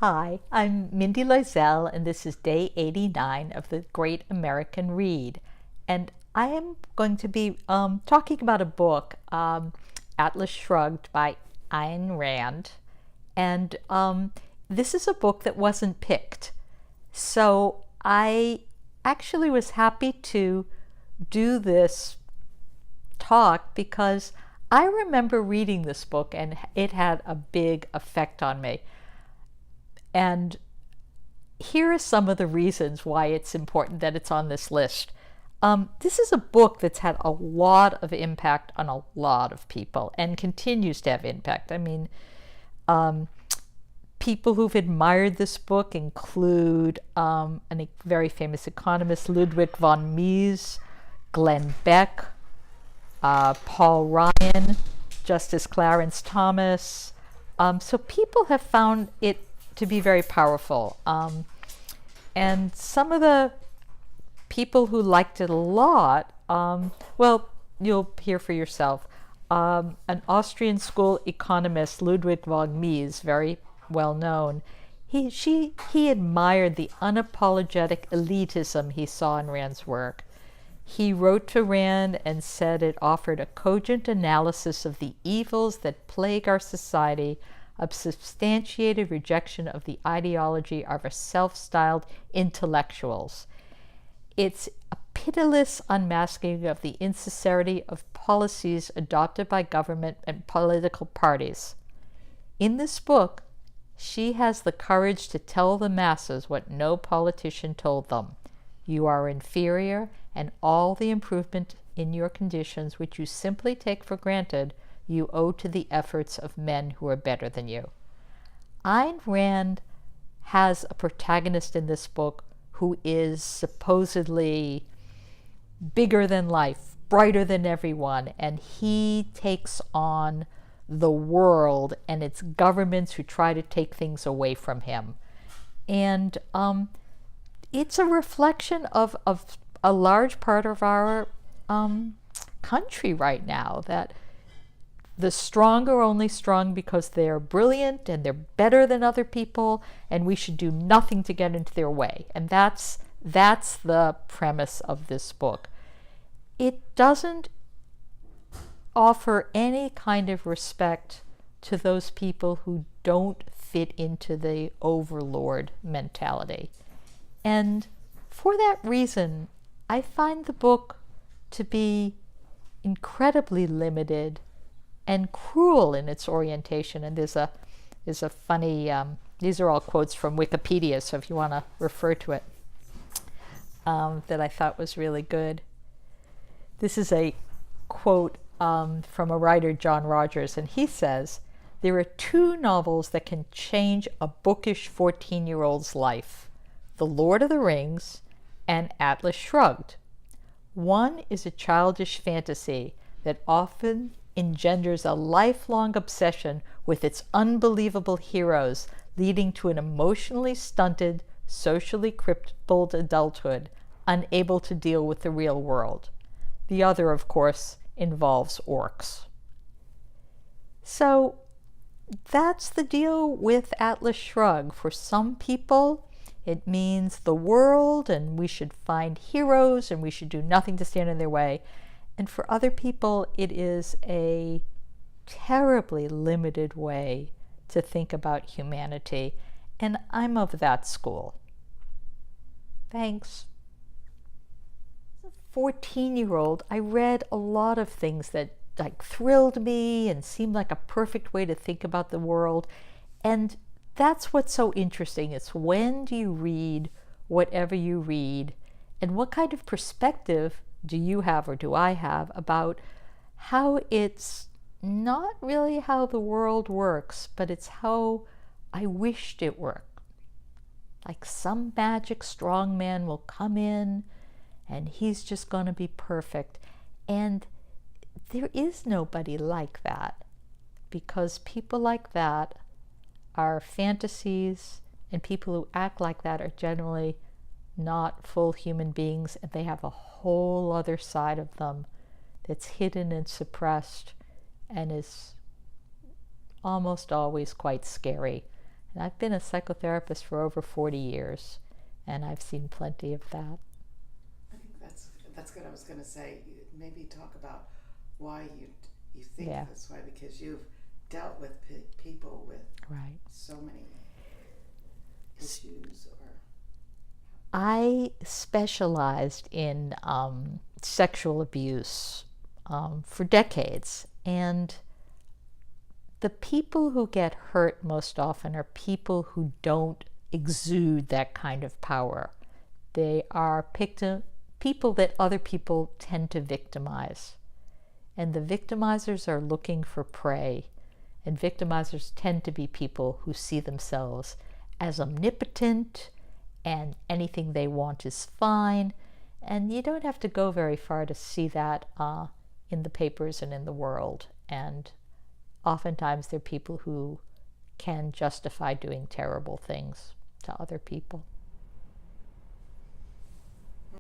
Hi, I'm Mindy Loisel, and this is day 89 of the Great American Read. And I am going to be talking about a book, Atlas Shrugged by Ayn Rand. And this is a book that wasn't picked. So I actually was happy to do this talk because I remember reading this book and it had a big effect on me. And here are some of the reasons why it's important that it's on this list. This is a book that's had a lot of impact on a lot of people and continues to have impact. I mean, people who've admired this book include a very famous economist, Ludwig von Mises, Glenn Beck, Paul Ryan, Justice Clarence Thomas. So people have found it to be very powerful. And some of the people who liked it a lot, well, you'll hear for yourself. An Austrian school economist, Ludwig von Mises, very well known, he admired the unapologetic elitism he saw in Rand's work. He wrote to Rand and said it offered a cogent analysis of the evils that plague our society, a substantiated rejection of the ideology of our self-styled intellectuals. It's a pitiless unmasking of the insincerity of policies adopted by government and political parties. In this book, she has the courage to tell the masses what no politician told them. You are inferior, and all the improvement in your conditions which you simply take for granted you owe to the efforts of men who are better than you. Ayn Rand has a protagonist in this book who is supposedly bigger than life, brighter than everyone, and he takes on the world and its governments who try to take things away from him. And it's a reflection of a large part of our country right now, that the strong are only strong because they're brilliant and they're better than other people, and we should do nothing to get into their way. And that's the premise of this book. It doesn't offer any kind of respect to those people who don't fit into the overlord mentality. And for that reason, I find the book to be incredibly limited and cruel in its orientation. And there's a funny, these are all quotes from Wikipedia, so if you want to refer to it, that I thought was really good. This is a quote from a writer, John Rogers, and he says, "There are two novels that can change a bookish 14-year-old's life, The Lord of the Rings and Atlas Shrugged. One is a childish fantasy that often engenders a lifelong obsession with its unbelievable heroes, leading to an emotionally stunted, socially crippled adulthood, unable to deal with the real world. The other, of course, involves orcs." So that's the deal with Atlas Shrugged. For some people, it means the world, and we should find heroes, and we should do nothing to stand in their way. And for other people, it is a terribly limited way to think about humanity. And I'm of that school. Thanks. As a 14-year-old, I read a lot of things that thrilled me and seemed like a perfect way to think about the world. And that's what's so interesting. It's when do you read whatever you read, and what kind of perspective do you have, or do I have, about how it's not really how the world works, but it's how I wished it worked. Like some magic strong man will come in and he's just going to be perfect. And there is nobody like that, because people like that are fantasies, and people who act like that are generally not full human beings, and they have a whole other side of them that's hidden and suppressed and is almost always quite scary. And I've been a psychotherapist for over 40 years, and I've seen plenty of that. I think that's good. I was going to say, maybe talk about why you think this way, because you've dealt with people with so many issues. I specialized in sexual abuse for decades, and the people who get hurt most often are people who don't exude that kind of power. They are people that other people tend to victimize. And the victimizers are looking for prey. And victimizers tend to be people who see themselves as omnipotent and anything they want is fine. And you don't have to go very far to see that in the papers and in the world. And oftentimes they're people who can justify doing terrible things to other people.